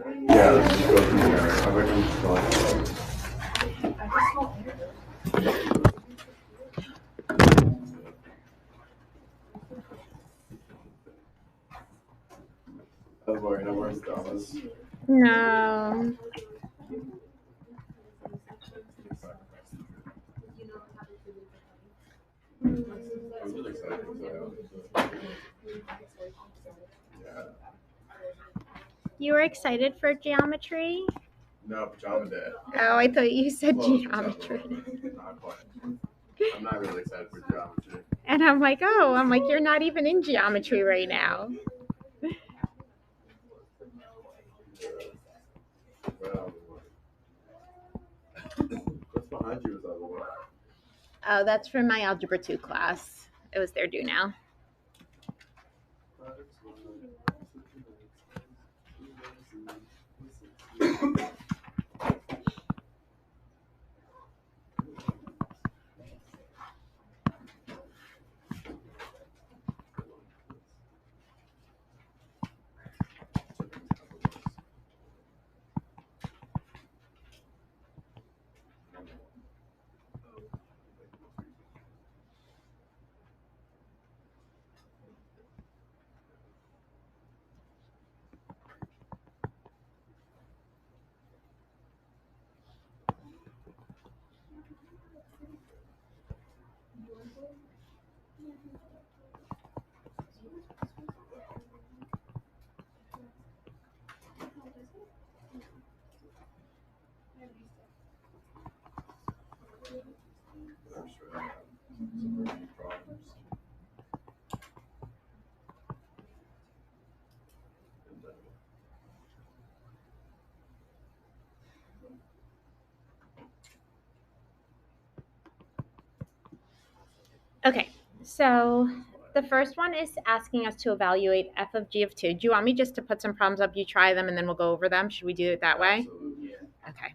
Yeah, let's just go from there. I think I'm just going. Don't worry, no worries, Thomas. No. I'm really excited because yeah. You were excited for geometry? No, pajama day. Oh, I thought you said Close, geometry. Not quite. I'm not really excited for geometry. And I'm like, you're not even in geometry right now. Well, what's behind you is all the way. Oh, that's from my Algebra 2 class. It was their due now. Okay, so the first one is asking us to evaluate f of g of 2. Do you want me just to put some problems up, you try them, and then we'll go over them? Should we do it that way? Absolutely. Okay.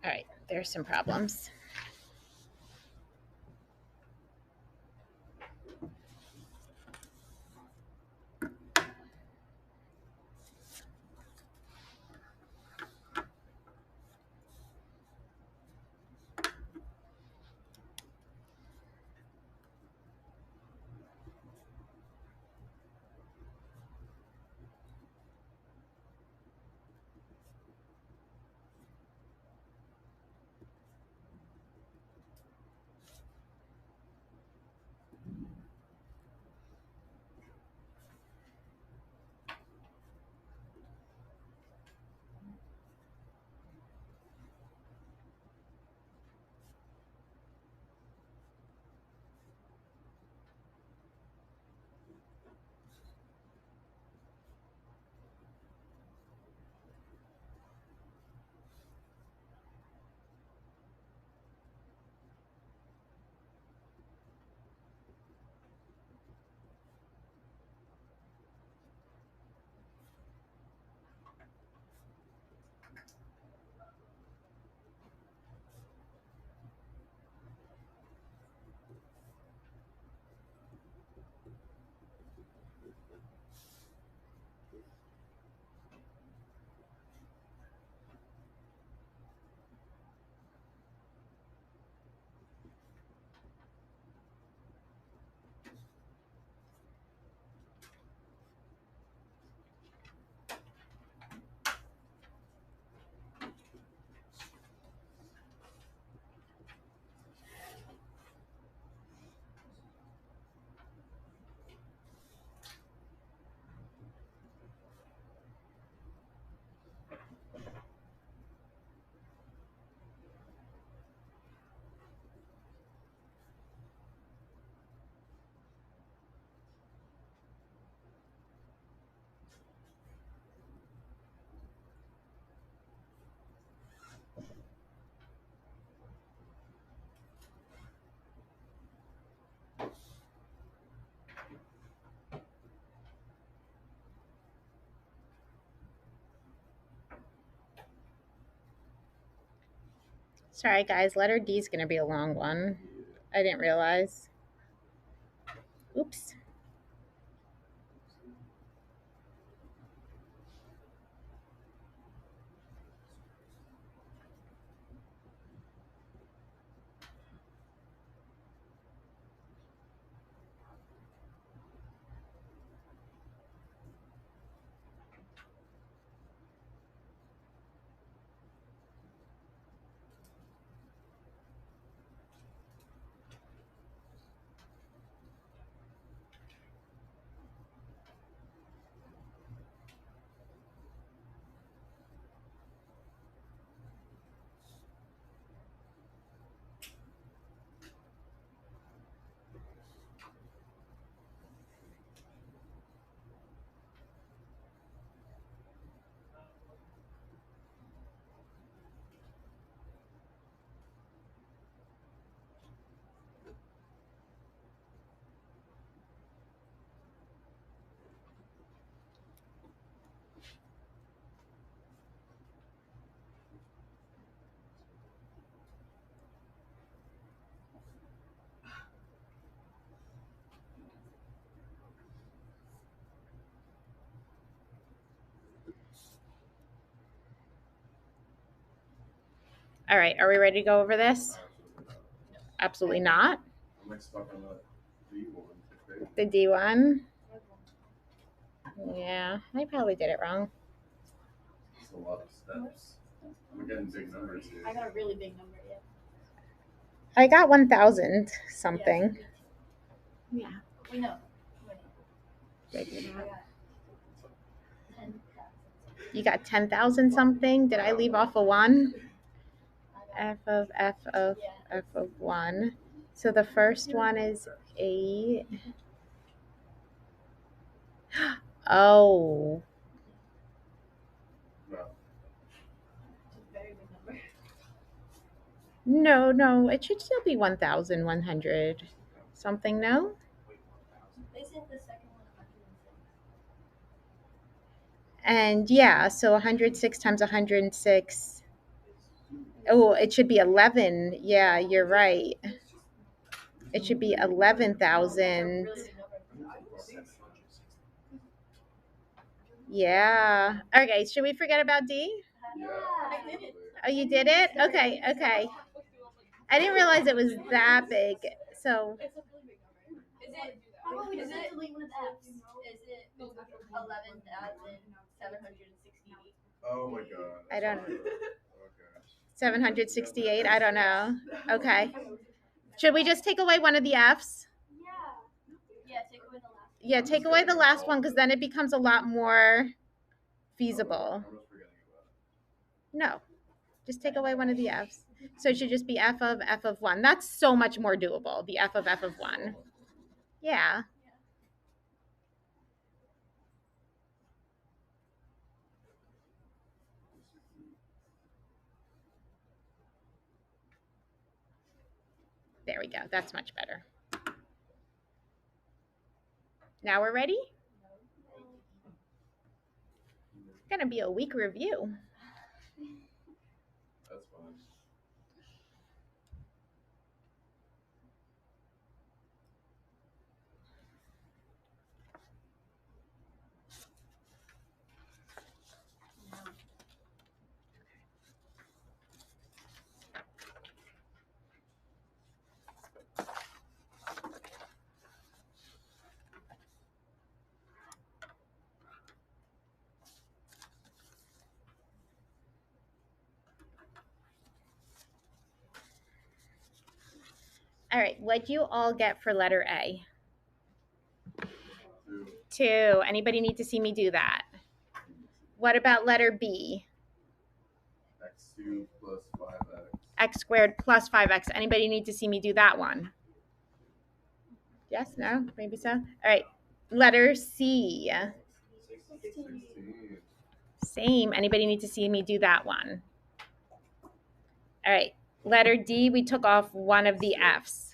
All right, there's some problems. Sorry, guys. Letter D is going to be a long one. I didn't realize. Oops. All right. Are we ready to go over this? Absolutely not. I'm like stuck on the D one. The D one. Yeah, I probably did it wrong. It's a lot of steps. I'm getting big numbers here. I got a really big number, yeah. I got 1,000 something. Yeah. Wait, no. Wait. I got 10,000. You got 10,000 something. Did I leave off a one? F of 1. So the first one is 8. Oh. No. It's a very big number. No, it should still be 1,100 something, no? They said the second one 106. And yeah, so 106 times 106. Oh, it should be 11. Yeah, you're right. It should be 11,000. Yeah. Okay, should we forget about D? Yeah. I did it. Oh, you did it? Okay. I didn't realize it was that big. So, It's a really big number. Is it delete one of the F's? Is it 11,768? Oh my god. I don't know. Okay. 768? I don't know. Okay. Should we just take away one of the F's? Yeah, take away the last. Yeah, take away the last one because then it becomes a lot more feasible. I'm just forgetting about it. No, just take away one of the F's. So it should just be f of 1. That's so much more doable, the f of 1. Yeah. There we go. That's much better. Now we're ready? It's going to be a week review. That's fine. All right, what'd you all get for letter A? 2. 2. Anybody need to see me do that? What about letter B? X2 plus 5x. X squared plus 5x. Anybody need to see me do that one? Yes, no, maybe so. All right, letter C. 16. Same. Anybody need to see me do that one? All right, letter D, we took off one of the F's.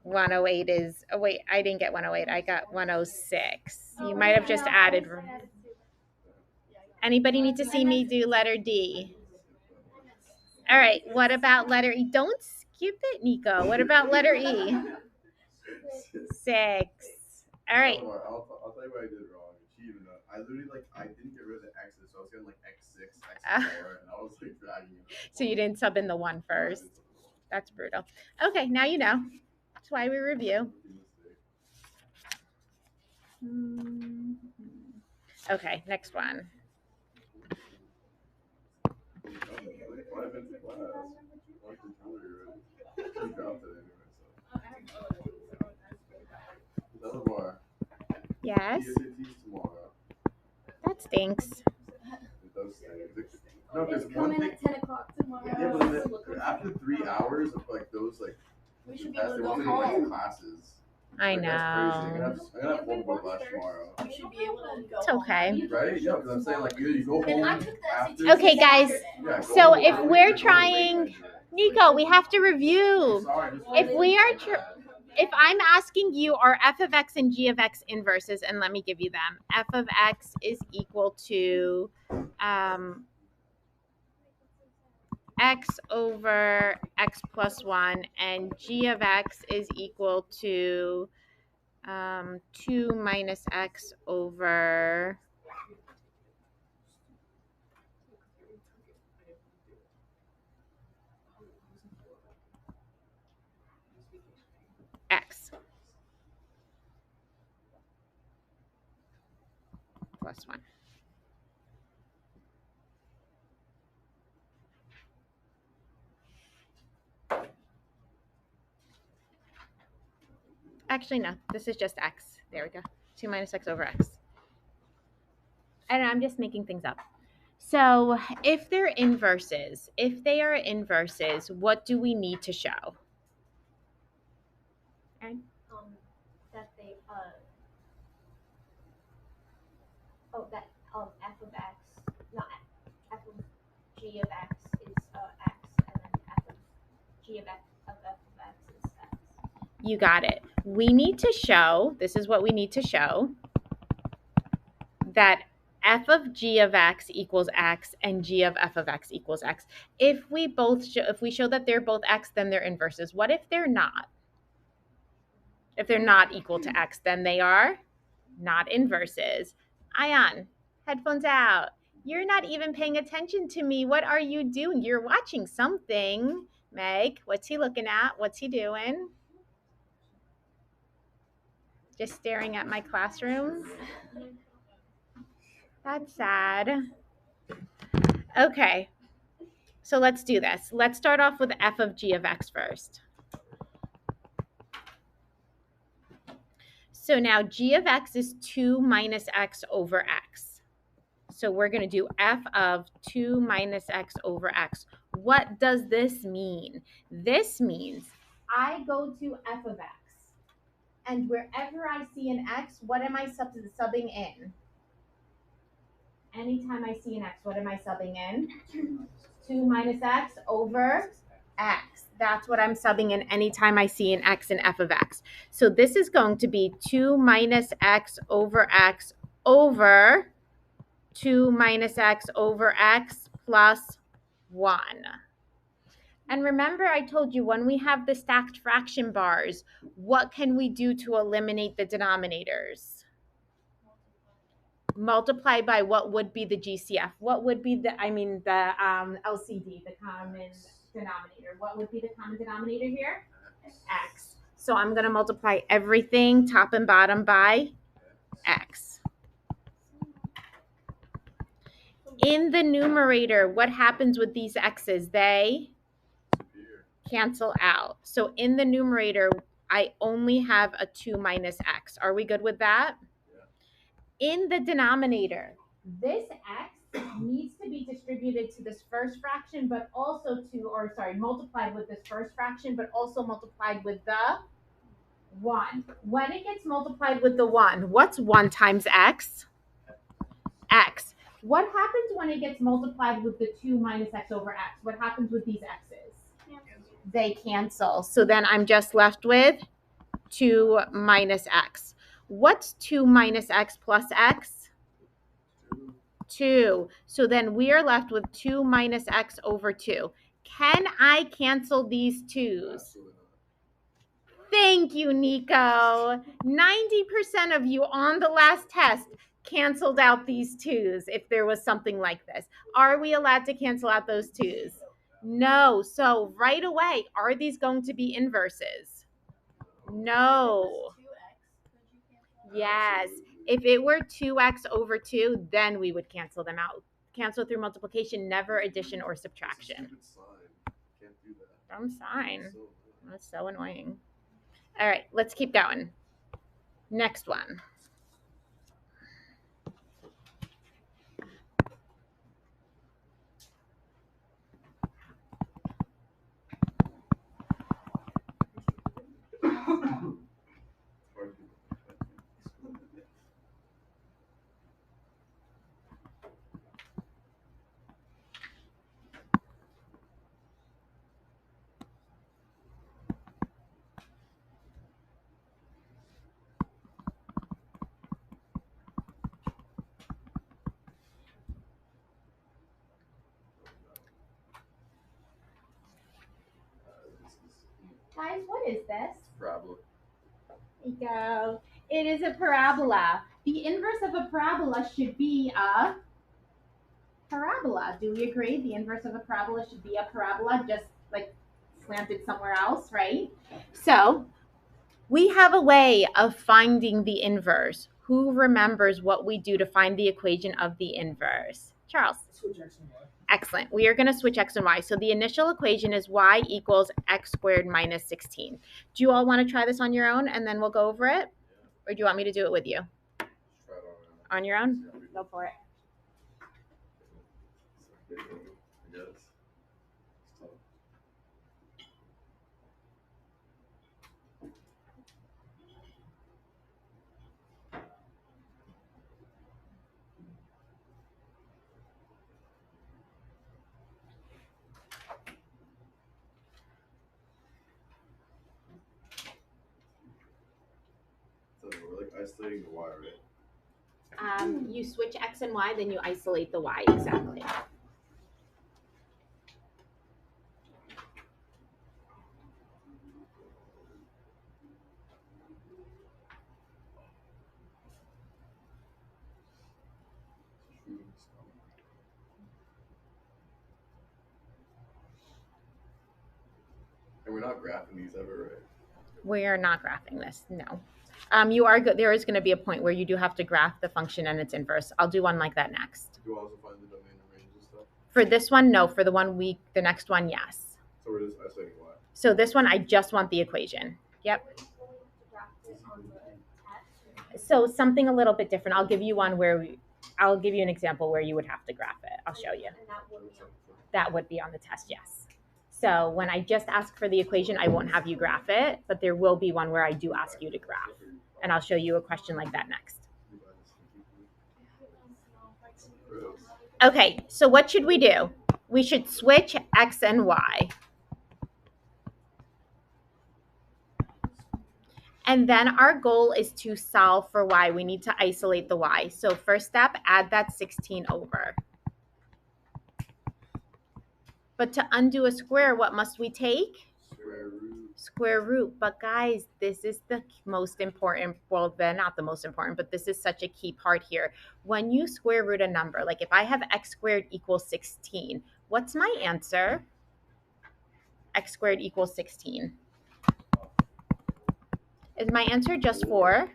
108 is, oh wait, I didn't get 108. I got 106. You might have just added. Anybody need to see me do letter D? All right, what about letter E? Don't skip it, Nico. What about letter E? 6. All right. I'll tell you what I did wrong. She even knows. I literally I didn't get rid of the X's, so I was getting X6, X4, and I was dragging it. So you didn't sub in the 1 first. That's brutal. Okay, now you know. That's why we review. Okay, next one. Yes. That stinks. It does stink. No, because coming at 10 o'clock tomorrow. Yeah, but then, after 3 hours of those we should be tests, able they to go want to home. do classes. I That's crazy. know. I'm gonna have one more class tomorrow. We should be able to go It's okay. home. Right? Yeah, because I'm saying either you go And I home took the after. SAT Okay, guys. Yeah, go So home if early we're or go late trying, Nigeria. Nico, we have to review. Sorry, If we are if I'm asking you are f of x and g of x inverses, and let me give you them. F of x is equal to x over x plus 1, and g of x is equal to 2 minus x over x plus 1. Actually, no, this is just x. There we go. 2 minus x over x. I don't know, I'm just making things up. So if they're inverses, if they are inverses, what do we need to show? And That they that f of x, not f of g of x is x, and then f of g of f of x is x. You got it. We need to show, this is what we need to show, that f of g of x equals x and g of f of x equals x. If we show that they're both x, then they're inverses. What if they're not? If they're not equal to x, then they are not inverses. Ion, headphones out. You're not even paying attention to me. What are you doing? You're watching something. Meg, what's he looking at? What's he doing? Just staring at my classroom? That's sad. Okay, so let's do this. Let's start off with f of g of x first. So now g of x is 2 minus x over x. So we're going to do f of 2 minus x over x. What does this mean? This means I go to f of x. And wherever I see an x, what am I subbing in? Anytime I see an x, what am I subbing in? 2 minus x over x. That's what I'm subbing in anytime I see an x in f of x. So this is going to be 2 minus x over x over 2 minus x over x plus 1. And remember, I told you when we have the stacked fraction bars, what can we do to eliminate the denominators? Multiply by what would be the GCF? What would be the LCD, the common denominator? What would be the common denominator here? X. So I'm going to multiply everything top and bottom by x. In the numerator, what happens with these x's? They cancel out. So in the numerator, I only have a 2 minus x. Are we good with that? Yeah. In the denominator, this x needs to be distributed to this first fraction, but also multiplied with this first fraction, but also multiplied with the 1. When it gets multiplied with the 1, what's 1 times x? X. What happens when it gets multiplied with the 2 minus x over x? What happens with these x's? They cancel. So then I'm just left with 2 minus x. What's 2 minus x plus x? 2. So then we are left with 2 minus x over 2. Can I cancel these 2's? Absolutely not. Thank you, Nico. 90% of you on the last test canceled out these 2's if there was something like this. Are we allowed to cancel out those 2's? No. So right away, are these going to be inverses? No. Yes. If it were 2x over 2, then we would cancel them out. Cancel through multiplication, never addition or subtraction. It's a stupid sign. Can't do that. Dumb sign. It's so annoying. That's so annoying. All right, let's keep going. Next one. Hard to do. Guys, what is this? Parabola. There you go. It is a parabola. The inverse of a parabola should be a parabola. Do we agree? The inverse of a parabola should be a parabola, just like slanted somewhere else, right? So we have a way of finding the inverse. Who remembers what we do to find the equation of the inverse? Charles. Switch X and Y. Excellent. We are going to switch x and y. So the initial equation is y equals x squared minus 16. Do you all want to try this on your own and then we'll go over it? Or do you want me to do it with you? Just try it on. On your own? Go for it. I guess. It's tough. So we're like isolating the y, right? You switch x and y, then you isolate the y. Exactly. And we're not graphing these ever, right? We are not graphing this. No. You are good. There is going to be a point where you do have to graph the function and its inverse. I'll do one like that next. Do you also find the domain and range and stuff? For this one, no. For the next one, yes. So we're just isolating y. So this one, I just want the equation. Yep. So something a little bit different. I'll give you one where I'll give you an example where you would have to graph it. I'll show you. That would be on the test, yes. So when I just ask for the equation, I won't have you graph it, but there will be one where I do ask you to graph. And I'll show you a question like that next. Okay, so what should we do? We should switch x and y. And then our goal is to solve for y. We need to isolate the y. So first step, add that 16 over. But to undo a square, what must we take? Square root. Square root. But guys, this is the most important, well, they're not the most important, but this is such a key part here. When you square root a number, like if I have x squared equals 16, what's my answer? X squared equals 16. Is my answer just 4?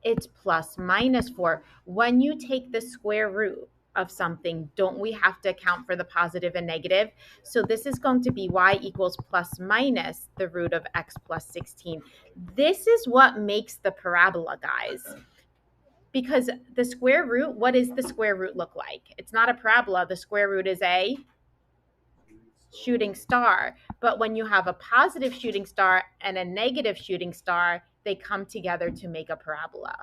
It's plus minus 4. When you take the square root of something, don't we have to account for the positive and negative? So this is going to be y equals plus minus the root of x plus 16. This is what makes the parabola, guys. Because the square root, what does the square root look like? It's not a parabola. The square root is a shooting star. But when you have a positive shooting star and a negative shooting star, they come together to make a parabola.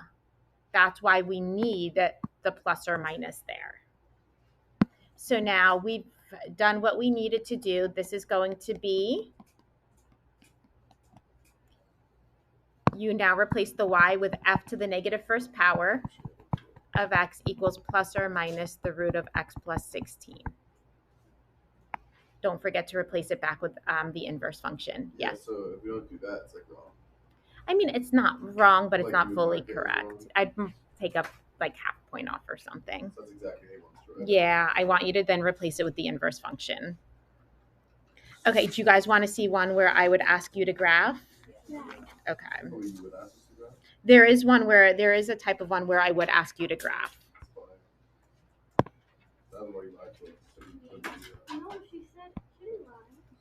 That's why we need the plus or minus there. So now we've done what we needed to do. This is going to be, you now replace the y with f to the negative first power of x equals plus or minus the root of x plus 16. don't forget to replace it back with the inverse function. Yeah, Yes. so if we don't do that, it's like wrong. I mean, it's not wrong, but it's Like, not you fully mark it as correct. wrong. I'd take up like half a point off or something. So that's exactly what he wants to write. Yeah, I want you to then replace it with the inverse function. Okay, do you guys want to see one where I would ask you to graph? Yeah. Okay. Oh, you would ask us to graph? There is a type of one where I would ask you to graph. That's fine. That's what you lied to us. So you couldn't do that. No, she said she didn't lie.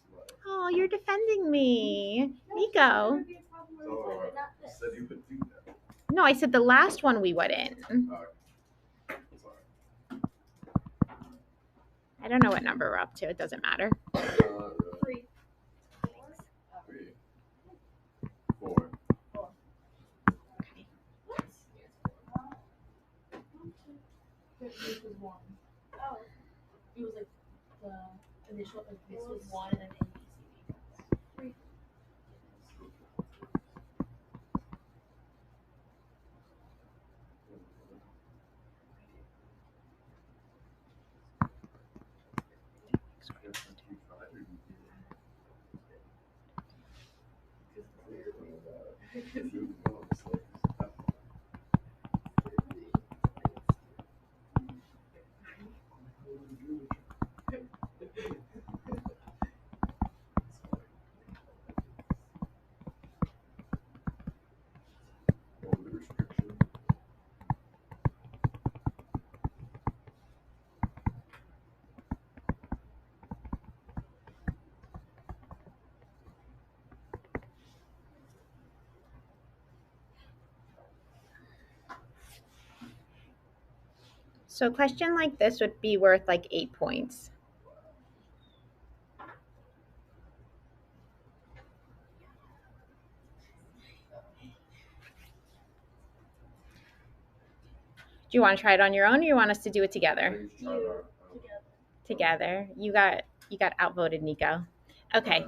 You lied. Oh, you're defending me. No, Nico. there would be a problem where we Oh, said, but not you this. said you would do that. No, I said the last one we wouldn't. Sorry. I don't know what number we're up to. It doesn't matter. Really. 3. 3. 4. Okay. What? This was 1. Oh. It was like the initial, like this was 1 and then A, B, C, D. 3. So a question like this would be worth like 8 points. Do you want to try it on your own, or you want us to do it together? Together. You got outvoted, Nico. Okay.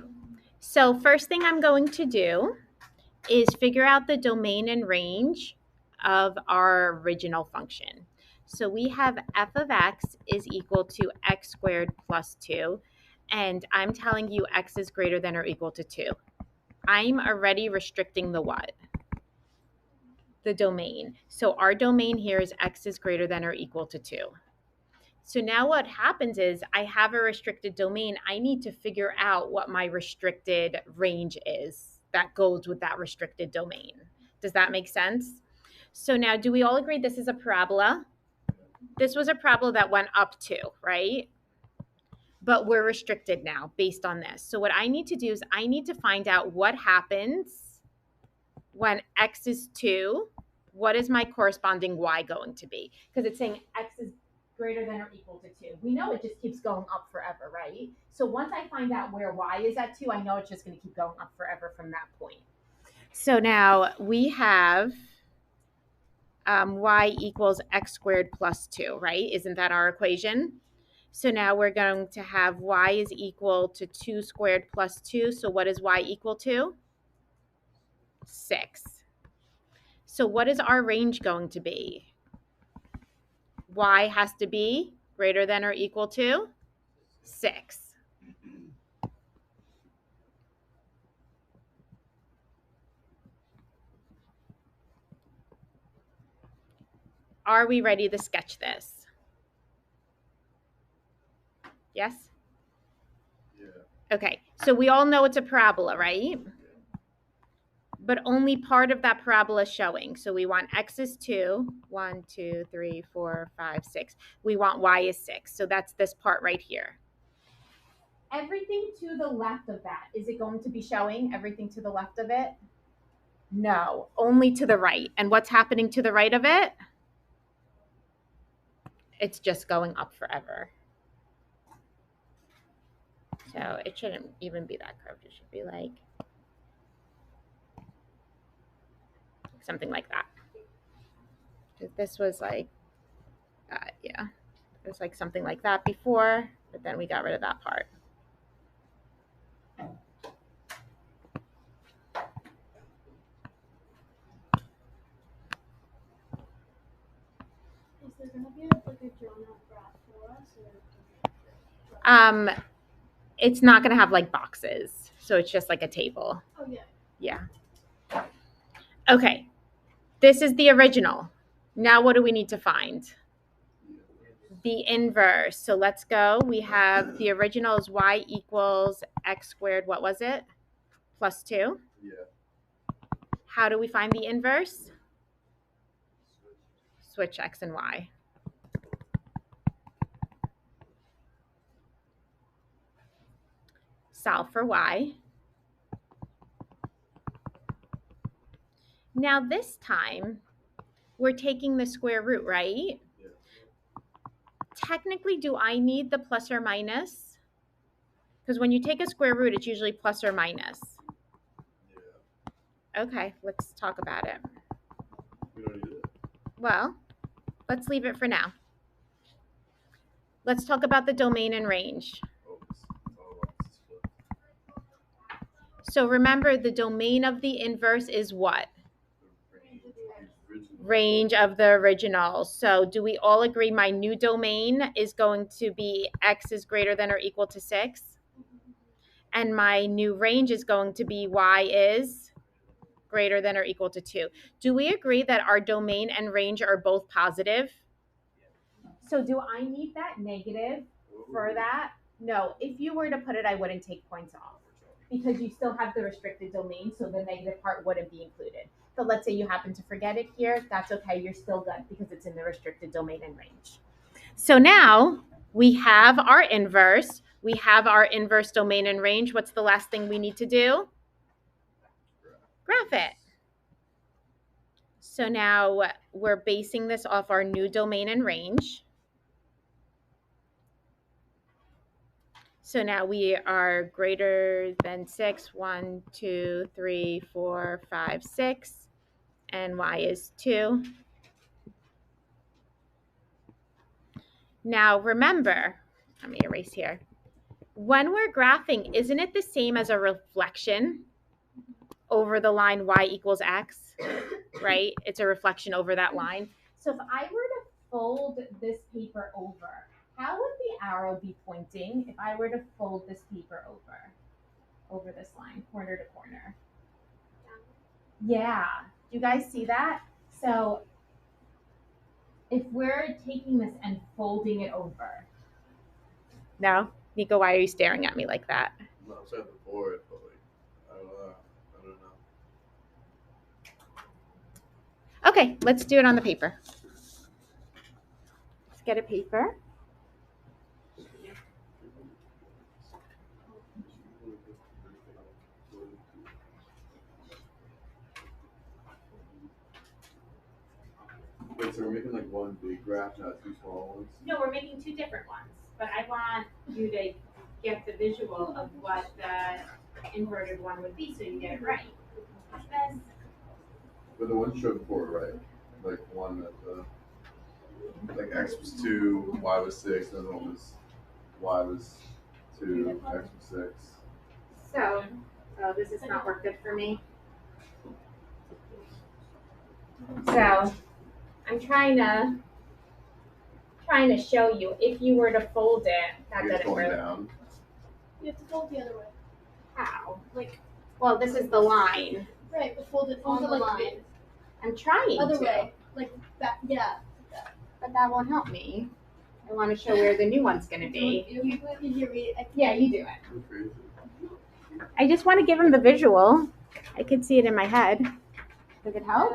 So first thing I'm going to do is figure out the domain and range of our original function. So we have f of x is equal to x squared plus 2, and I'm telling you x is greater than or equal to 2. I'm already restricting the what? The domain. So our domain here is x is greater than or equal to 2. So now what happens is I have a restricted domain. I need to figure out what my restricted range is that goes with that restricted domain. Does that make sense? So now, do we all agree this is a parabola? This was a parabola that went up to, right? But we're restricted now based on this. So what I need to do is I need to find out what happens when x is 2. What is my corresponding y going to be? Because it's saying x is greater than or equal to 2. We know it just keeps going up forever, right? So once I find out where y is at 2, I know it's just going to keep going up forever from that point. So now we have y equals x squared plus 2, right? Isn't that our equation? So now we're going to have y is equal to 2 squared plus 2. So what is y equal to? 6. So what is our range going to be? Y has to be greater than or equal to 6. Are we ready to sketch this? Yes? Yeah. Okay, so we all know it's a parabola, right? But only part of that parabola is showing. So we want x is 2, 1, 2, 3, 4, 5, 6. We want y is 6. So that's this part right here. Everything to the left of that, is it going to be showing everything to the left of it? No, only to the right. And what's happening to the right of it? It's just going up forever. So it shouldn't even be that curved. It should be like something like that. This was like, yeah, it was like something like that before, but then we got rid of that part. Is there going to be like a drawn out graph for us? Or It's not going to have like boxes. So it's just like a table. Oh, yeah. Yeah. Okay. This is the original. Now what do we need to find? The inverse. So let's go. We have the original is y equals x squared. What was it? Plus 2. Yeah. How do we find the inverse? Switch x and y. Solve for y. Now this time, we're taking the square root, right? Yeah. Technically, do I need the plus or minus? Because when you take a square root, it's usually plus or minus. Yeah. Okay, let's talk about it. We don't need it. Well, let's leave it for now. Let's talk about the domain and range. Oh, it's split. So remember, the domain of the inverse is what? Range of the original. So do we all agree my new domain is going to be x is greater than or equal to 6? And my new range is going to be y is greater than or equal to 2. Do we agree that our domain and range are both positive? So do I need that negative for that? No. If you were to put it, I wouldn't take points off because you still have the restricted domain, so the negative part wouldn't be included. But let's say you happen to forget it here, that's okay. You're still good because it's in the restricted domain and range. So now we have our inverse. We have our inverse domain and range. What's the last thing we need to do? Graph it. So now we're basing this off our new domain and range. So now we are greater than 6, 1, 2, 3, 4, 5, 6, and y is 2. Now remember, let me erase here. When we're graphing, isn't it the same as a reflection over the line y equals x, right? It's a reflection over that line. So if I were to fold this paper over, how would the arrow be pointing if I were to fold this paper over this line, corner to corner? Yeah, do you guys see that? So if we're taking this and folding it over. No? Nico, why are you staring at me like that? No, I'm sorry the board, but like, I don't know. Okay, let's do it on the paper. Let's get a paper. Wait, so we're making like one big graph, not two small ones? No, we're making two different ones, but I want you to get the visual of what the inverted one would be so you get it right. Like this. But the one you showed before, right? Like one that like x was 2, y was 6, the other one was y was 2, x was 6. So, this is not work good for me. So, I'm trying to show you if you were to fold it, that It's didn't going really. down. You have to fold the other way. How? Like, well, this is the line. Right, but fold it on the like line. this. I'm trying Other to. way. Like back. Yeah. But that won't help me. I want to show where the new one's going to be. You read. Yeah, you do it. That's crazy. I just want to give him the visual. I could see it in my head. Does it help?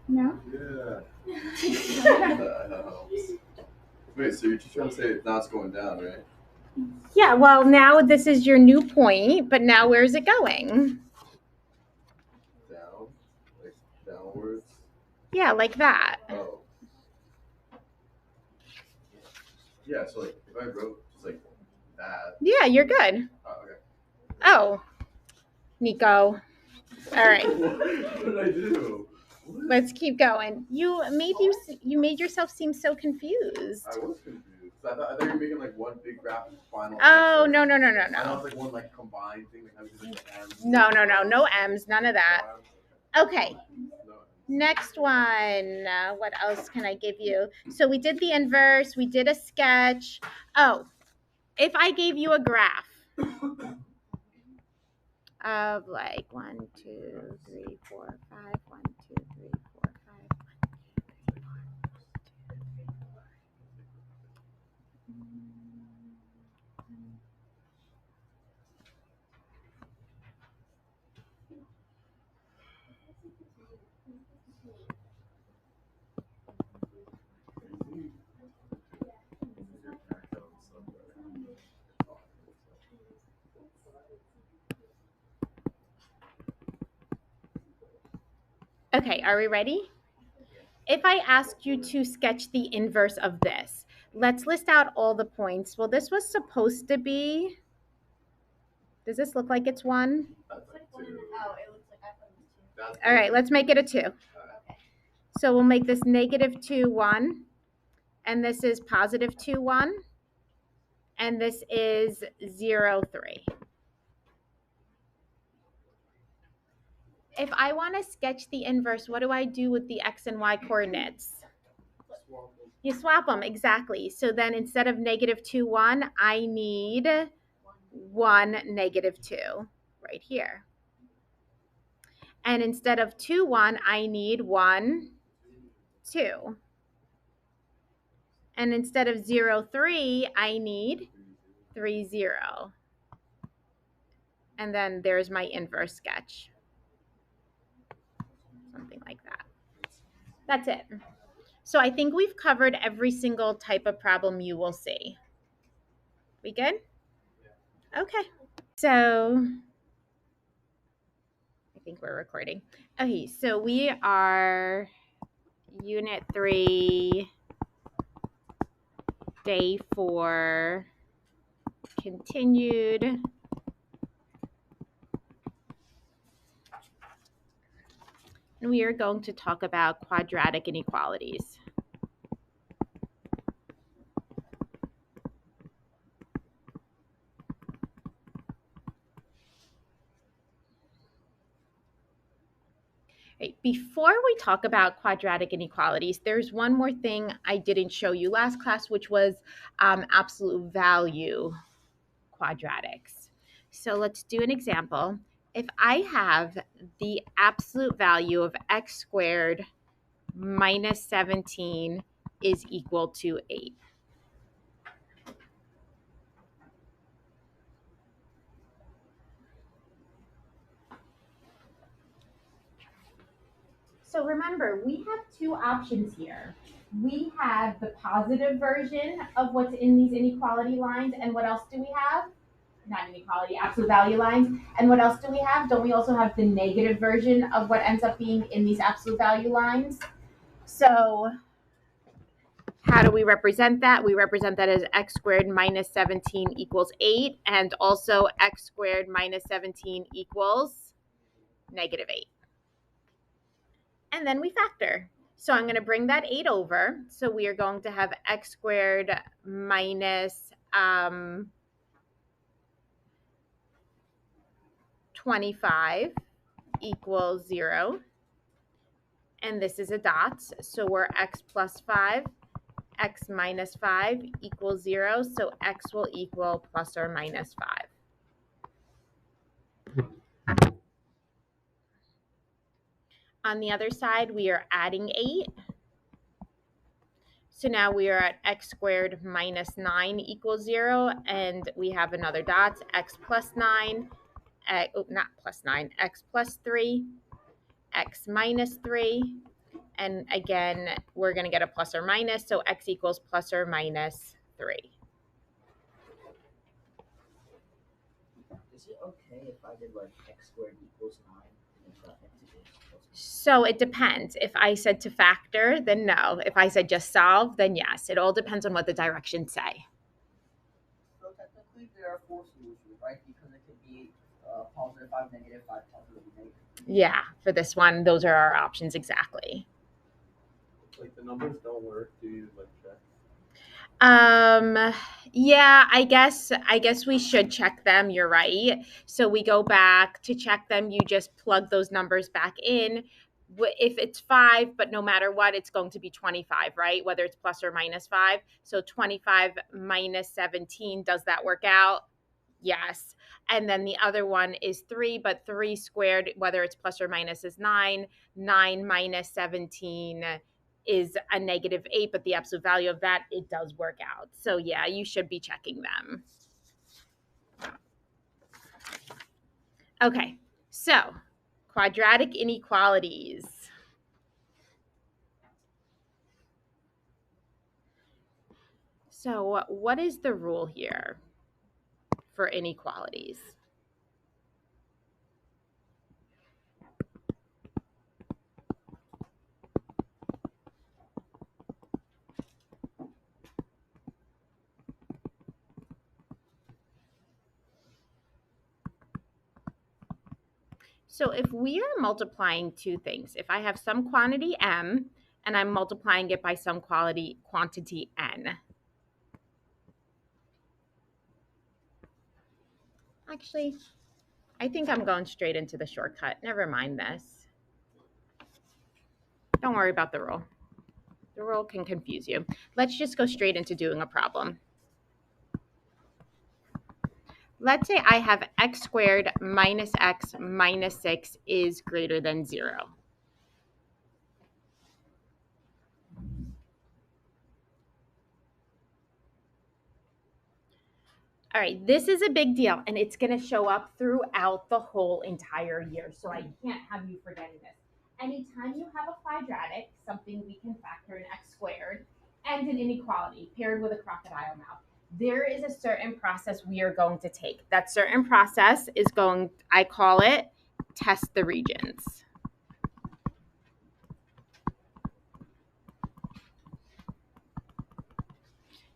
No? Yeah. That helps. Wait, so you're just trying to say now it's going down, right? Yeah, well, now this is your new point, but now where's it going? Down? Like downwards? Yeah, like that. Oh. Yeah, so like if I wrote just like that. Yeah, you're good. Oh, okay. Oh, Nico. All right, What did I do? What? let's keep going. You made yourself seem so confused. I was confused. I thought you were making like one big graph final. Oh, answer. no. I thought it was like one like combined thing. Like, No M's, none of that. Okay, No. Next one. What else can I give you? So we did the inverse. We did a sketch. Oh, if I gave you a graph of like 1, 2, 3, 4, 5, 1, 2, 3, 4, 5. Okay, are we ready? If I asked you to sketch the inverse of this, let's list out all the points. Well, this was supposed to be, does this look like it's 1? Oh, it looks like I thought it was 2. All right, let's make it a 2. Okay. So we'll make this -2, 1, and this is +2, 1, and this is 0, 3. If I want to sketch the inverse, what do I do with the x and y coordinates? You swap them, exactly. So then instead of -2, 1, I need 1, -2 right here. And instead of 2, 1, I need 1, 2. And instead of 0, 3, I need 3, 0. And then there's my inverse sketch. Something like that. That's it. So I think we've covered every single type of problem you will see. We good? Okay. So I think we're recording. Okay, so we are Unit 3, Day 4, continued. And we are going to talk about quadratic inequalities. Right. Before we talk about quadratic inequalities, there's one more thing I didn't show you last class, which was absolute value quadratics. So let's do an example. If I have the absolute value of x squared minus 17 is equal to 8. So remember, we have two options here. We have the positive version of what's in these inequality lines, and what else do we have? Not inequality, absolute value lines. And what else do we have? Don't we also have the negative version of what ends up being in these absolute value lines? So how do we represent that? We represent that as x squared minus 17 equals 8, and also x squared minus 17 equals negative 8. And then we factor. So I'm going to bring that 8 over. So we are going to have x squared minus 25 equals 0. And this is a dot. So we're x plus 5, x minus 5 equals 0. So x will equal plus or minus 5. On the other side, we are adding 8. So now we are at x squared minus 9 equals 0, and we have another dot, x plus 9, not plus 9, x plus 3, x minus 3, and again, we're going to get a plus or minus, so x equals plus or minus 3. Is it okay if I did like x squared equals 9 and then x equals plus 9? So it depends. If I said to factor, then no. If I said just solve, then yes. It all depends on what the directions say. So technically there are 4 solutions, right? Because it could be positive 5, negative 5, positive negative. Yeah, for this one, those are our options exactly. Like the numbers don't work, do you like check? Yeah, I guess we should check them. You're right. So we go back to check them. You just plug those numbers back in. if it's 5, but no matter what, it's going to be 25, right? Whether it's plus or minus 5. So 25 minus 17, does that work out? Yes. And then the other one is 3, but 3 squared, whether it's plus or minus, is 9. 9 minus 17 is a negative 8, but the absolute value of that, it does work out. So yeah, you should be checking them. Okay, so quadratic inequalities. So what is the rule here for inequalities? So if we are multiplying two things, if I have some quantity m and I'm multiplying it by some quantity n. Actually, I think I'm going straight into the shortcut. Never mind this. Don't worry about the rule. The rule can confuse you. Let's just go straight into doing a problem. Let's say I have x squared minus x minus 6 is greater than 0. All right, this is a big deal, and it's going to show up throughout the whole entire year, so I can't have you forgetting this. Anytime you have a quadratic, something we can factor in x squared, and an inequality paired with a crocodile mouth, there is a certain process we are going to take. That certain process is going, I call it, test the regions.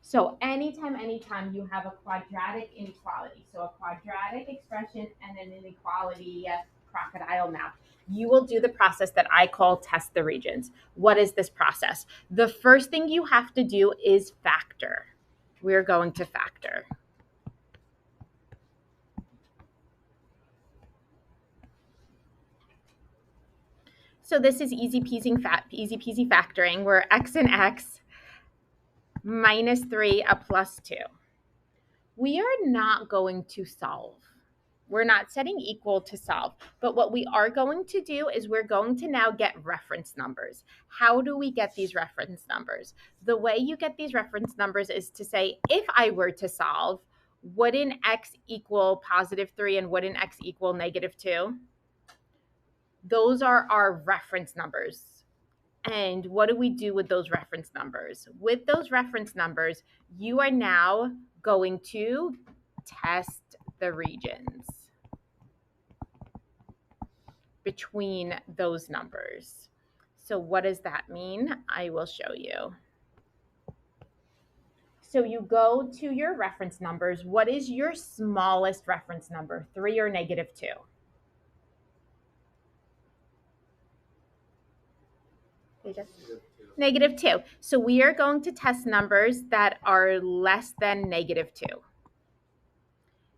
So anytime you have a quadratic inequality, so a quadratic expression and an inequality crocodile mouth, you will do the process that I call test the regions. What is this process? The first thing you have to do is factor. We're going to factor. So this is easy peasy factoring, where x and x minus 3 a plus 2. We are not going to solve. We're not setting equal to solve, but what we are going to do is we're going to now get reference numbers. How do we get these reference numbers? The way you get these reference numbers is to say, if I were to solve, wouldn't x equal positive 3 and wouldn't x equal negative 2? Those are our reference numbers. And what do we do with those reference numbers? With those reference numbers, you are now going to test the regions between those numbers. So what does that mean? I will show you. So you go to your reference numbers. What is your smallest reference number, 3 or negative 2? Negative 2. So we are going to test numbers that are less than negative 2.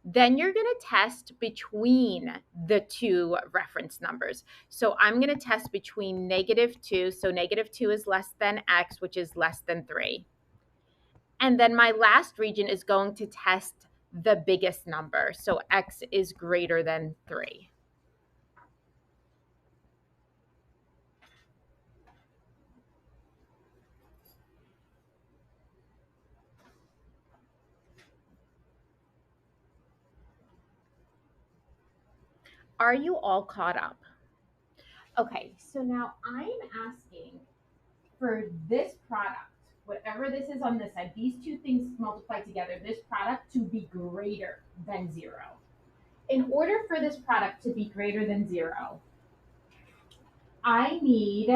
Then you're going to test between the two reference numbers. So I'm going to test between negative 2. So negative 2 is less than x, which is less than 3. And then my last region is going to test the biggest number. So x is greater than 3. Are you all caught up? Okay, so now I'm asking for this product, whatever this is on this side, these two things multiplied together, this product to be greater than 0. In order for this product to be greater than 0, I need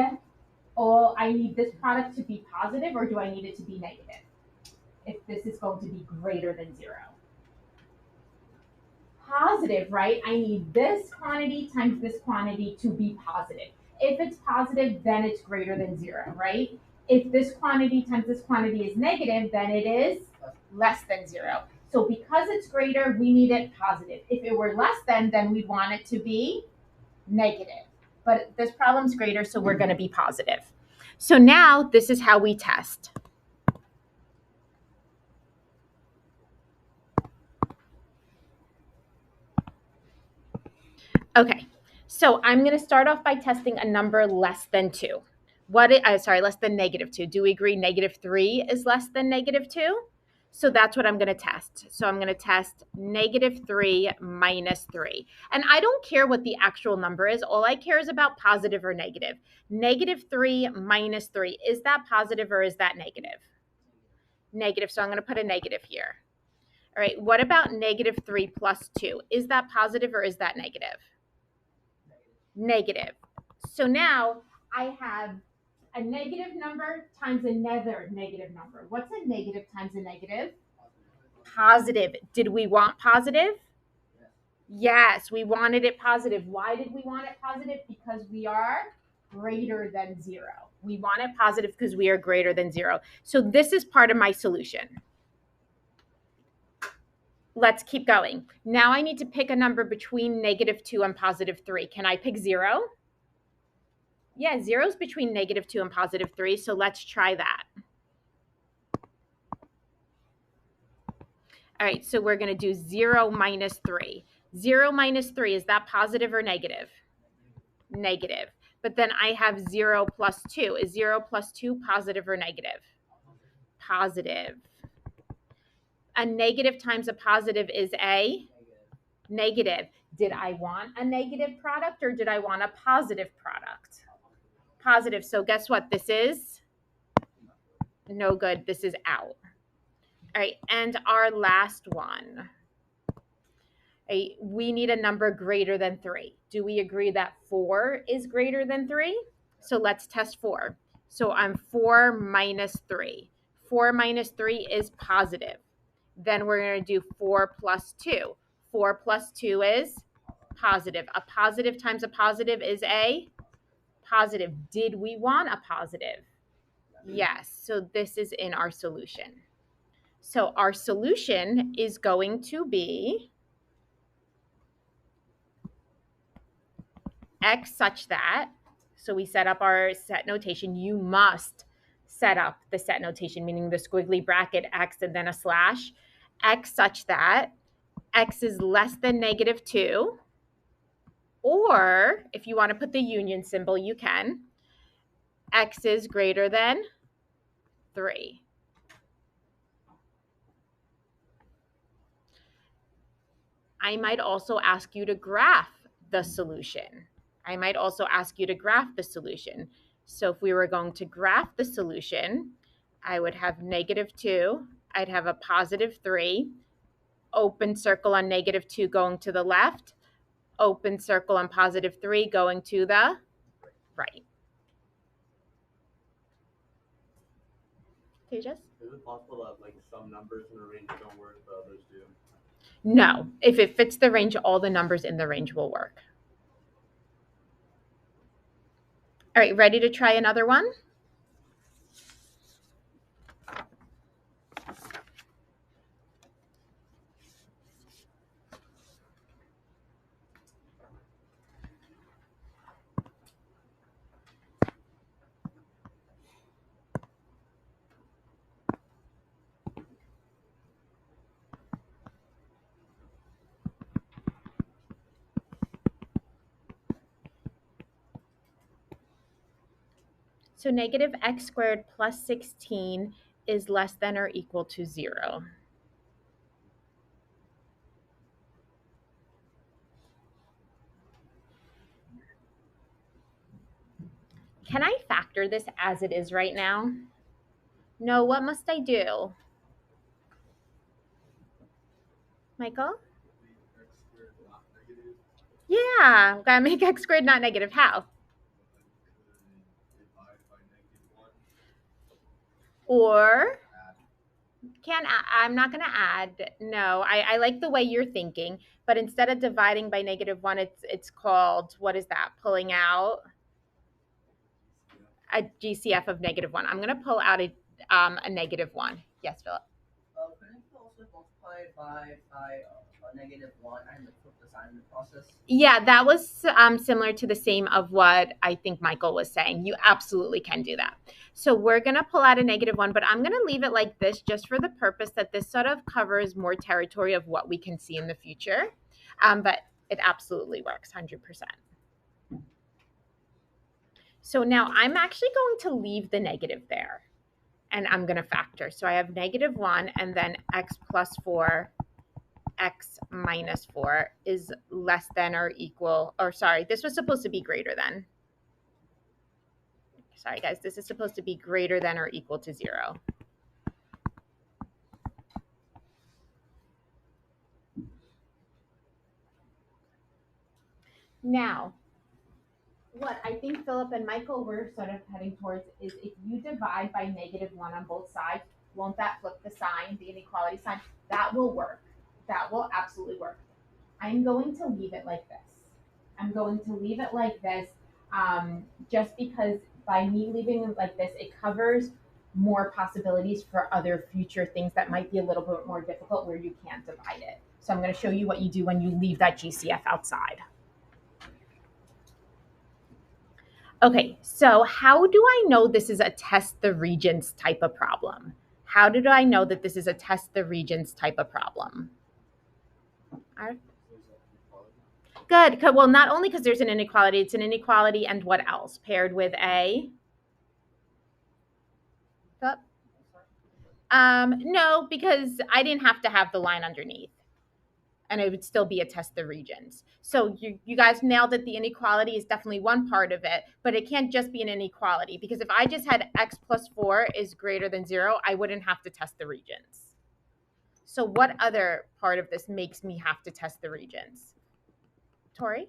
this product to be positive, or do I need it to be negative? If this is going to be greater than 0. Positive, right? I need this quantity times this quantity to be positive. If it's positive, then it's greater than 0, right? If this quantity times this quantity is negative, then it is less than 0. So because it's greater, we need it positive. If it were less than, then we'd want it to be negative. but this problem's greater, so we're going to be positive. So now this is how we test. Okay, so I'm going to start off by testing a number less than 2. Less than -2. Do we agree -3 is less than -2? So that's what I'm going to test. So I'm going to test -3 minus 3. And I don't care what the actual number is. All I care is about positive or negative. -3 minus 3. Is that positive or is that negative? Negative. So I'm going to put a negative here. All right. What about -3 plus 2? Is that positive or is that negative? Negative. So now I have a negative number times another negative number. What's a negative times a negative? Positive. Did we want positive? Yes, we wanted it positive. Why did we want it positive? Because we are greater than 0. We want it positive because we are greater than 0. So this is part of my solution. Let's keep going. Now I need to pick a number between -2 and +3. Can I pick 0? Yeah, 0 is between -2 and +3, so let's try that. All right, so we're going to do 0 minus 3. 0 minus 3, is that positive or negative? Negative. But then I have 0 plus 2. Is 0 plus 2 positive or negative? Positive. A negative times a positive is a negative. Did I want a negative product or did I want a positive product? Positive. So guess what? This is no good. This is out. All right, and our last one. We need a number greater than 3. Do we agree that 4 is greater than 3? So let's test 4. So I'm 4 minus 3. 4 minus 3 is positive. Then we're going to do 4 plus 2. 4 plus 2 is positive. A positive times a positive is a positive. Did we want a positive? Yes. So this is in our solution. So our solution is going to be X such that, so we set up our set notation. You must set up the set notation, meaning the squiggly bracket X and then a slash. X such that X is less than -2, or if you want to put the union symbol, you can. X is greater than 3. I might also ask you to graph the solution. So if we were going to graph the solution, I would have -2, I'd have a +3, open circle on -2 going to the left, open circle on +3 going to the right. Tejas? Is it possible that like some numbers in the range don't work, but others do? No. If it fits the range, all the numbers in the range will work. All right, ready to try another one? So -x² plus 16 is less than or equal to 0. Can I factor this as it is right now? No, what must I do? Michael? Yeah, gotta make x² not negative. How? Or I'm not going to add. No, I like the way you're thinking, but instead of dividing by -1, it's called, what is that? Pulling out a GCF of -1. I'm going to pull out a -1. Yes, Philip. Couldn't you also multiply multiply it by a -1 and flip the sign in the process? Yeah, that was similar to the same of what I think Michael was saying. You absolutely can do that. So we're going to pull out a -1, but I'm going to leave it like this just for the purpose that this sort of covers more territory of what we can see in the future. But it absolutely works 100%. So now I'm actually going to leave the negative there, and I'm going to factor. So I have -1 and then x plus 4, x minus 4 is less than or equal, or sorry, this was supposed to be greater than. Sorry, guys, this is supposed to be greater than or equal to 0. Now, what I think Philip and Michael were sort of heading towards is if you divide by -1 on both sides, won't that flip the sign, the inequality sign? That will work. That will absolutely work. I'm going to leave it like this. I'm going to leave it like this just because by me leaving it like this, it covers more possibilities for other future things that might be a little bit more difficult where you can't divide it. So I'm going to show you what you do when you leave that GCF outside. Okay, so how do I know this is a test the regions type of problem? How did I know that this is a test the regions type of problem? Good. Well, not only because there's an inequality, it's an inequality and what else? Paired with a? No, because I didn't have to have the line underneath. And it would still be a test the regions. So you guys nailed it. The inequality is definitely one part of it, but it can't just be an inequality because if I just had x plus 4 is greater than 0, I wouldn't have to test the regions. So what other part of this makes me have to test the regions? Tori?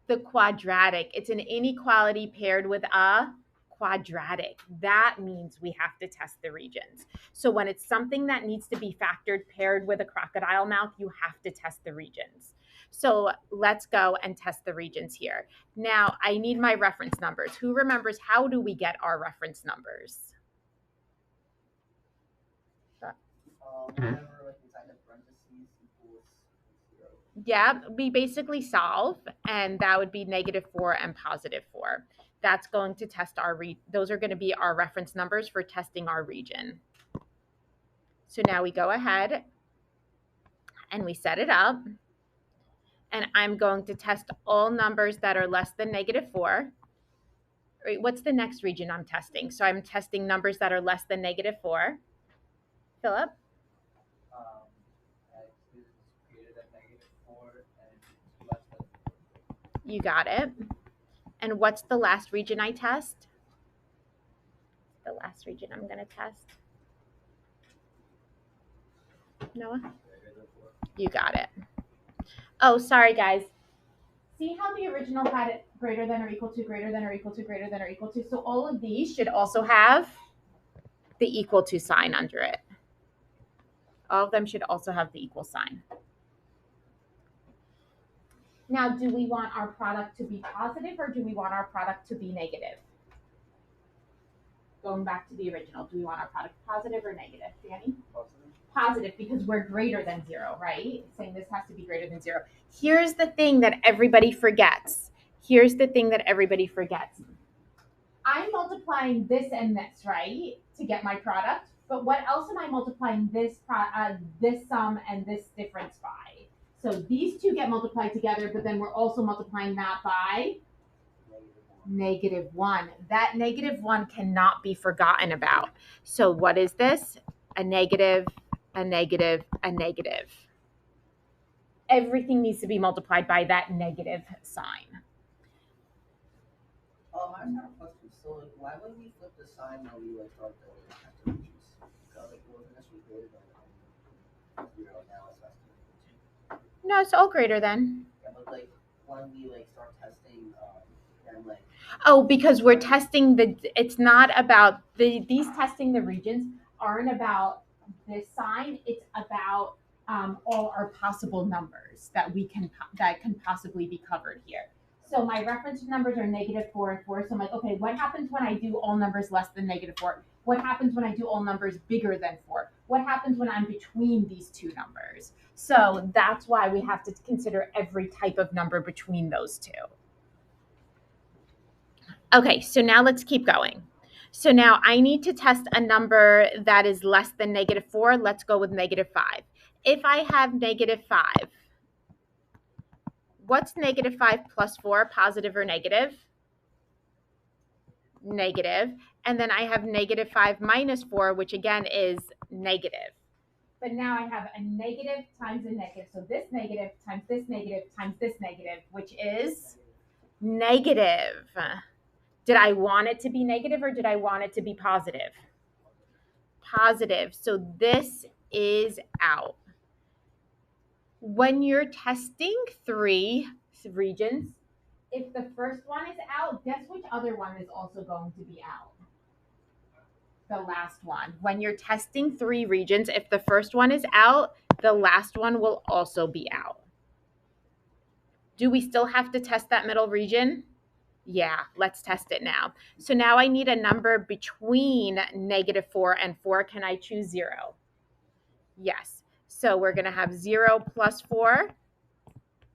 The quadratic. It's an inequality paired with a quadratic. That means we have to test the regions. So when it's something that needs to be factored paired with a crocodile mouth, you have to test the regions. So let's go and test the regions here. Now I need my reference numbers. Who remembers how do we get our reference numbers? Whenever like inside the parentheses equals 0. Yeah, we basically solve, and that would be -4 and +4. That's going to test our, those are going to be our reference numbers for testing our region. So now we go ahead and we set it up. And I'm going to test all numbers that are less than -4. What's the next region I'm testing? So I'm testing numbers that are less than -4. Philip? X is greater than -4 and less than 4. You got it. And what's the last region I test? The last region I'm going to test. Noah? You got it. Oh, sorry, guys. See how the original had it greater than or equal to, greater than or equal to, greater than or equal to? So all of these should also have the equal to sign under it. All of them should also have the equal sign. Now, do we want our product to be positive or do we want our product to be negative? Going back to the original, do we want our product positive or negative, Danny? Positive, because we're greater than 0, right? Saying this has to be greater than 0. Here's the thing that everybody forgets. Here's the thing that everybody forgets. I'm multiplying this and this, right, to get my product. But what else am I multiplying this sum and this difference by? So these two get multiplied together, but then we're also multiplying that by -1. That -1 cannot be forgotten about. So what is this? A negative, a negative, a negative. Everything needs to be multiplied by that negative sign. I just have a question. So like, why would we flip the sign when we like start the calculations? Because like wasn't this greater than 0 now it's less than 2? No, it's all greater than. Yeah, but like when we like start testing and like Oh, because we're testing it's not about these testing the regions aren't about this sign. It's about all our possible numbers that can possibly be covered here. So my reference numbers are -4 and 4. So I'm like, okay, what happens when I do all numbers less than -4? What happens when I do all numbers bigger than 4? What happens when I'm between these two numbers? So that's why we have to consider every type of number between those two. Okay, so now let's keep going. So now I need to test a number that is less than -4. Let's go with -5. If I have -5, what's -5 plus 4, positive or negative? Negative. And then I have -5 minus 4, which again is negative. But now I have a negative times a negative. So this negative times this negative times this negative, which is negative. Did I want it to be negative or did I want it to be positive? Positive. So this is out. When you're testing 3 regions, if the first one is out, guess which other one is also going to be out? The last one. When you're testing 3 regions, if the first one is out, the last one will also be out. Do we still have to test that middle region? Yeah, let's test it now. So now I need a number between -4 and 4. Can I choose 0? Yes. So we're going to have 0 plus 4,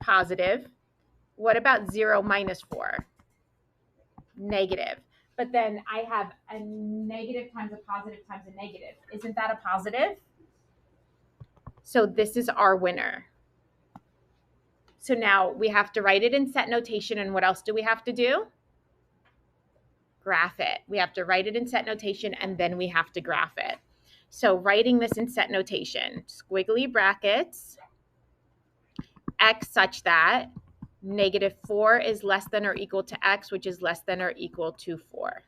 positive. What about 0 minus 4? Negative. But then I have a negative times a positive times a negative. Isn't that a positive? So this is our winner. So now we have to write it in set notation. And what else do we have to do? Graph it. We have to write it in set notation and then we have to graph it. So writing this in set notation, squiggly brackets, x such that -4 is less than or equal to x, which is less than or equal to 4.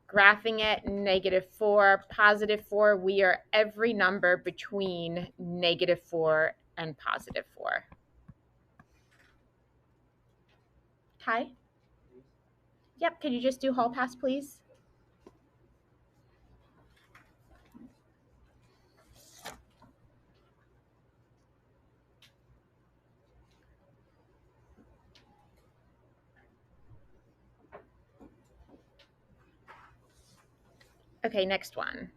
Graphing it, -4, +4, we are every number between -4 and +4. Hi? Yep, could you just do hall pass, please? Okay, next one.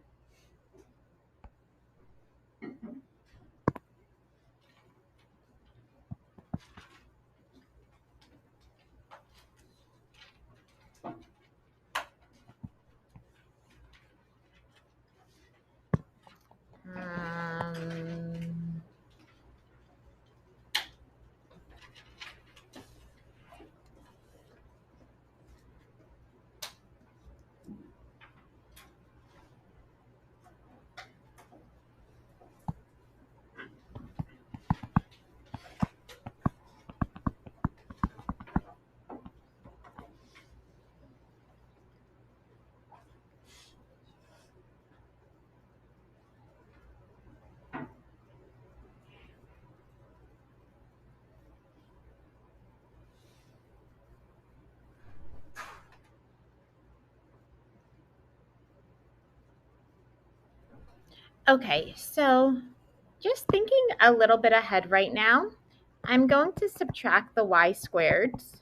Okay, so just thinking a little bit ahead right now, I'm going to subtract the y squareds.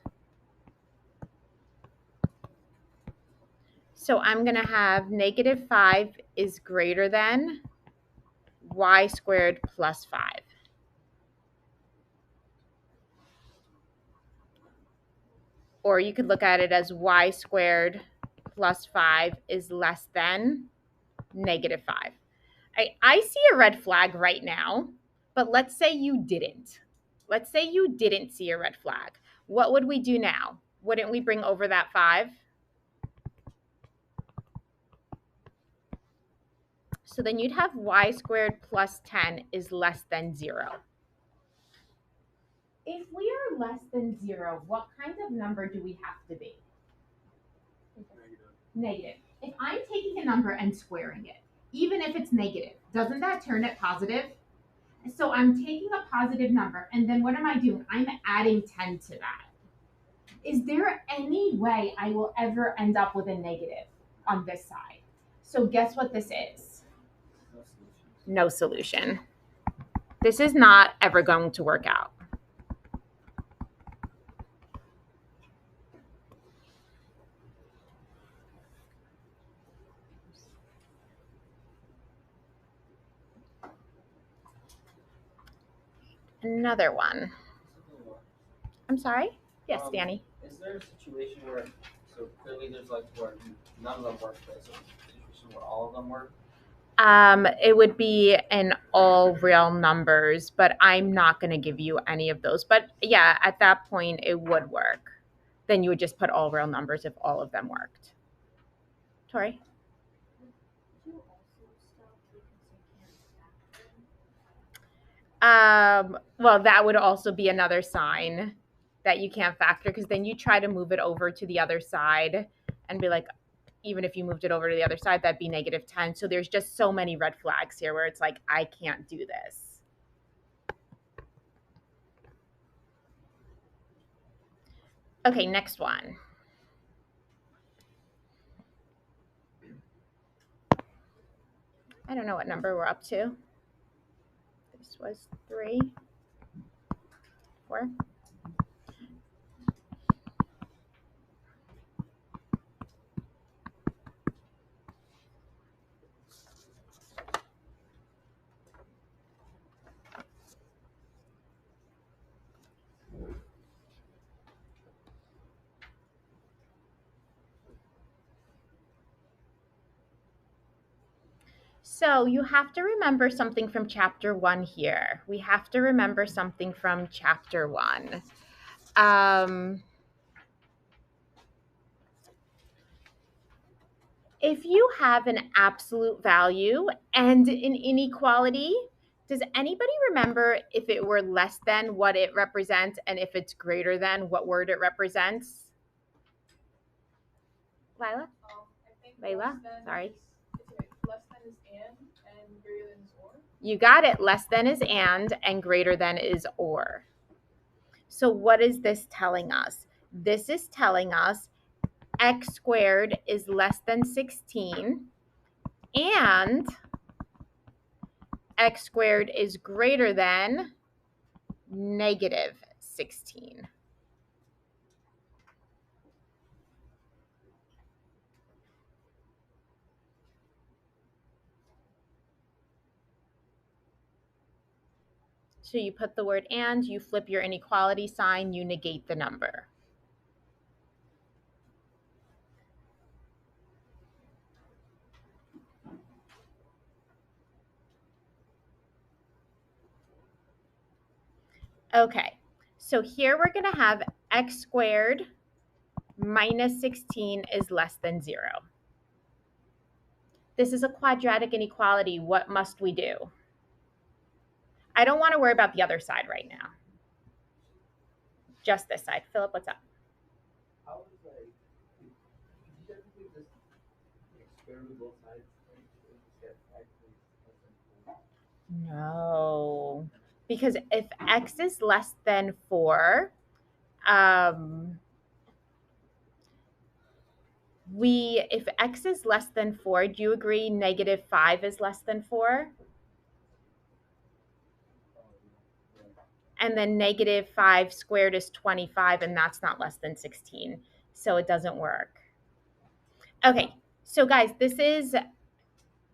So I'm going to have -5 is greater than y squared plus 5. Or you could look at it as y squared plus 5 is less than -5. I see a red flag right now, but let's say you didn't. Let's say you didn't see a red flag. What would we do now? Wouldn't we bring over that 5? So then you'd have y squared plus 10 is less than 0. If we are less than 0, what kind of number do we have to be? Negative. If I'm taking a number and squaring it, even if it's negative, doesn't that turn it positive? So I'm taking a positive number, and then what am I doing? I'm adding 10 to that. Is there any way I will ever end up with a negative on this side? So guess what this is? No solution. This is not ever going to work out. another one. I'm sorry? Yes, Danny. Is there a situation where, so clearly there's like where none of them work, but is there a situation where all of them work? It would be in all real numbers, but I'm not going to give you any of those. But yeah, at that point, it would work. Then you would just put all real numbers if all of them worked. Tori? Would you also stop because you can't factor? Well, that would also be another sign that you can't factor, because then you try to move it over to the other side and be like, even if you moved it over to the other side, that'd be -10. So there's just so many red flags here where it's like, I can't do this. Okay, next one. I don't know what number we're up to. This was 3, 4. So you have to remember something from chapter 1 here. We have to remember something from chapter 1. If you have an absolute value and an inequality, does anybody remember if it were less than what it represents and if it's greater than what word it represents? Lila? I think Layla? Sorry. Less than is and greater than is or. You got it. Less than is and greater than is or. So what is this telling us? This is telling us x squared is less than 16 and x squared is greater than -16. So you put the word and, you flip your inequality sign, you negate the number. Okay, so here we're going to have x squared minus 16 is less than 0. This is a quadratic inequality. What must we do? I don't want to worry about the other side right now. Just this side. Philip, what's up? How is like, could you technically just experiment both sides and just get x less than 4? No, because if x is less than 4, if x is less than 4, do you agree -5 is less than 4? And then -5 squared is 25, and that's not less than 16. So it doesn't work. Okay, so guys, this is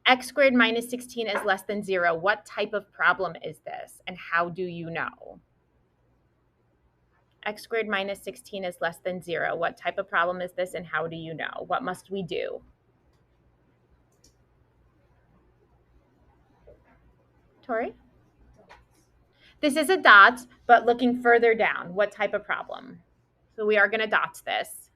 x squared minus 16 is less than 0. What type of problem is this, and how do you know? X squared minus 16 is less than 0. What type of problem is this, and how do you know? What must we do? Tori? This is a dot, but looking further down, what type of problem? So we are going to dot this.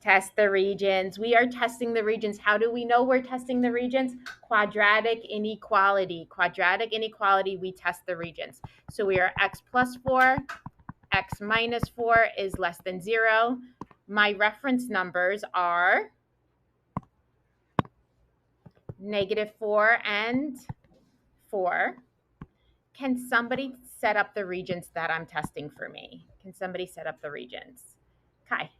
Test the regions. We are testing the regions. How do we know we're testing the regions? Quadratic inequality. Quadratic inequality, we test the regions. So we are x plus 4, x minus 4 is less than 0. My reference numbers are -4 and 4. Can somebody set up the regions that I'm testing for me? Can somebody set up the regions? Kai.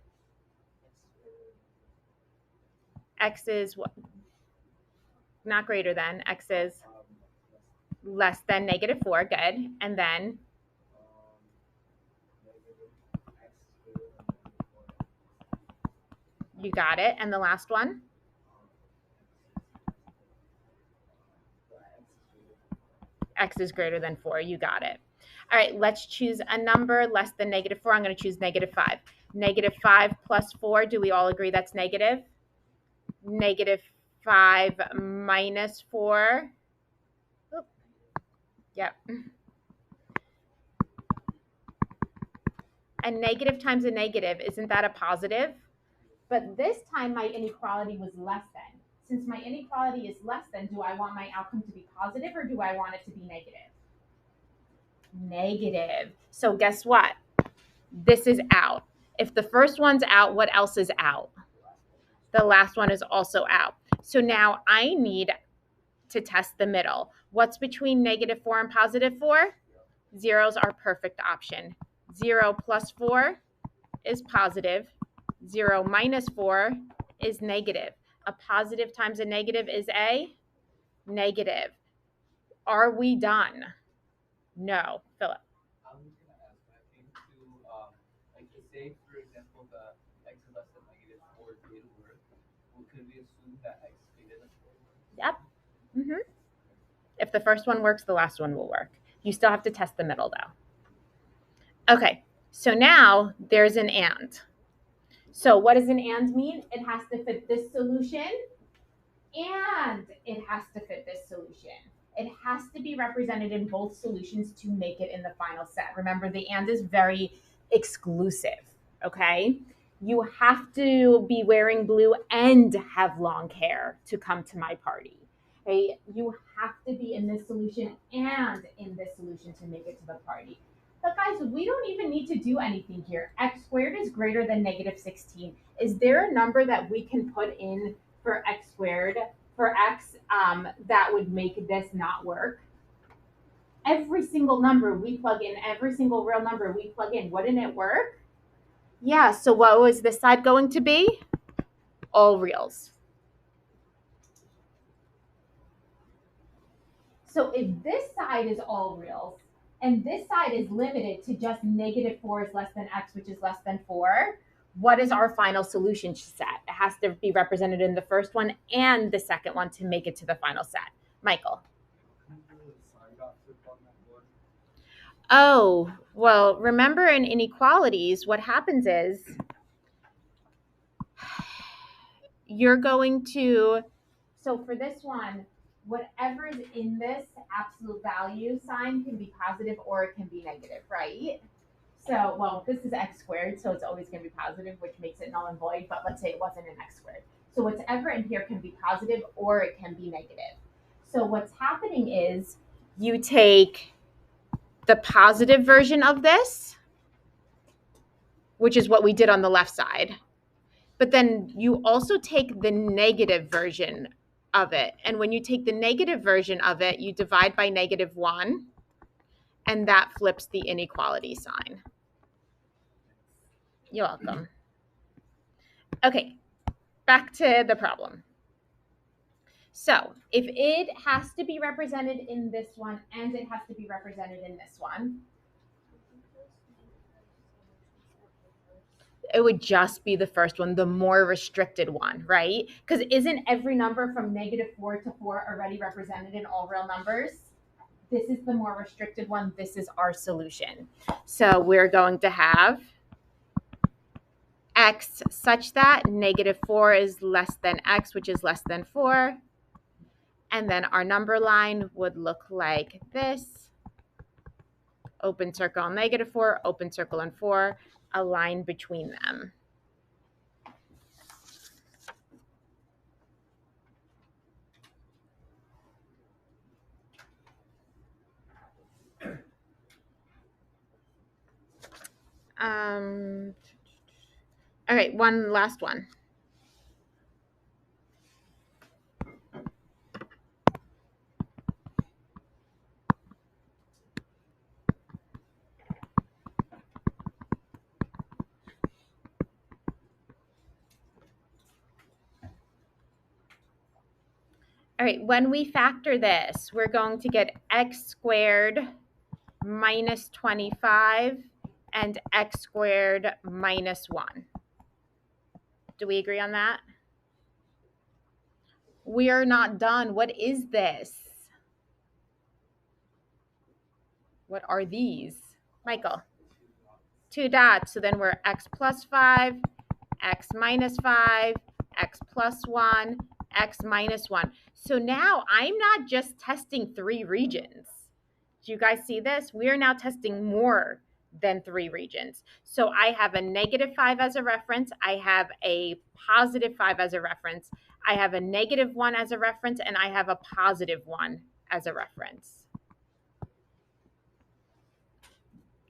X is what? Not greater than. X is less than -4. Good. And then you got it. And the last one? x is greater than 4. You got it. All right, let's choose a number less than -4. I'm going to choose -5. -5 plus 4, do we all agree that's negative? -5 minus 4. Oop. Yep. A negative times a negative, isn't that a positive? But this time my inequality was less than. Since my inequality is less than, do I want my outcome to be positive or do I want it to be negative? Negative. So guess what? This is out. If the first one's out, what else is out? The last one is also out. So now I need to test the middle. What's between -4 and +4? Zeros are perfect option. 0 plus 4 is positive. 0 minus 4 is negative. A positive times a negative is a negative. Are we done? No. Philip. I was gonna ask when it came to like to say for example the x is less than -4 did work, well, could we assume that x greater than 4 works? Yep. If the first one works, the last one will work. You still have to test the middle though. Okay, so now there's an and. So what does an and mean? It has to fit this solution and it has to fit this solution. It has to be represented in both solutions to make it in the final set. Remember, the and is very exclusive, okay? You have to be wearing blue and have long hair to come to my party. Okay? You have to be in this solution and in this solution to make it to the party. But guys, we don't even need to do anything here. X squared is greater than -16. Is there a number that we can put in for x squared, for x, that would make this not work? Every single number we plug in, every single real number we plug in, wouldn't it work? Yeah, so what was this side going to be? All reals. So if this side is all reals, and this side is limited to just -4 is less than x, which is less than 4, what is our final solution set? It has to be represented in the first one and the second one to make it to the final set. Michael. Oh, well, remember in inequalities, what happens is you're going to, so for this one, whatever is in this absolute value sign can be positive or it can be negative, right? So, well, this is x squared, so it's always going to be positive, which makes it null and void, but let's say it wasn't an x squared. So whatever in here can be positive or it can be negative. So what's happening is you take the positive version of this, which is what we did on the left side, but then you also take the negative version of it. And when you take the negative version of it, you divide by -1, and that flips the inequality sign. You're welcome. Okay, back to the problem. So if it has to be represented in this one and it has to be represented in this one, it would just be the first one, the more restricted one, right? Because isn't every number from -4 to 4 already represented in all real numbers? This is the more restricted one. This is our solution. So we're going to have x such that -4 is less than x, which is less than 4. And then our number line would look like this. Open circle on -4, open circle on 4, a line between them. All right, one last one. All right, when we factor this, we're going to get x squared minus 25 and x squared minus 1. Do we agree on that? We are not done. What is this? What are these? Michael. 2 dots. So then we're x plus 5, x minus 5, x plus 1, x minus 1. So now I'm not just testing 3 regions. Do you guys see this? We are now testing more than 3 regions. So I have a -5 as a reference. I have a +5 as a reference. I have a -1 as a reference, and I have a +1 as a reference.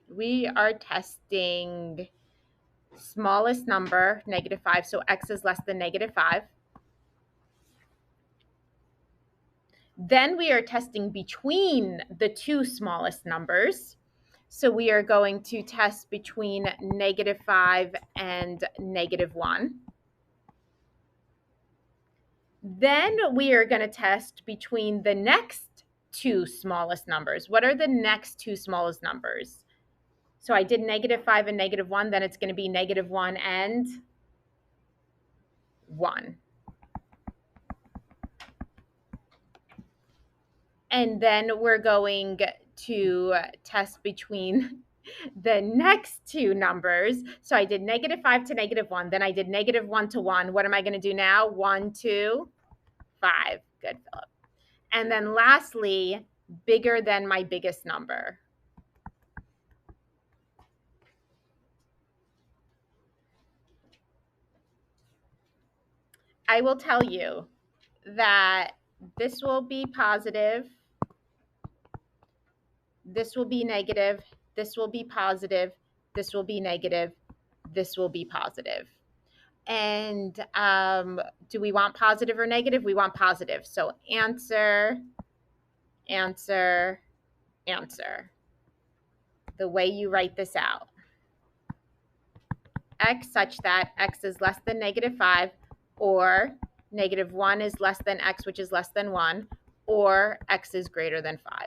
We are testing smallest number, -5, so x is less than -5. Then we are testing between the 2 smallest numbers. So we are going to test between -5 and -1. Then we are going to test between the next 2 smallest numbers. What are the next 2 smallest numbers? So I did -5 and -1, then it's going to be -1 and 1. And then we're going to test between the next 2 numbers. So I did -5 to -1, then I did -1 to 1. What am I going to do now? 1, 2, 5. Good, Philip. And then lastly, bigger than my biggest number. I will tell you that this will be positive, this will be negative, this will be positive, this will be negative, this will be positive. And do we want positive or negative? We want positive. So answer, answer, answer. The way you write this out. X such that x is less than -5, or -1 is less than x, which is less than 1, or x is greater than 5.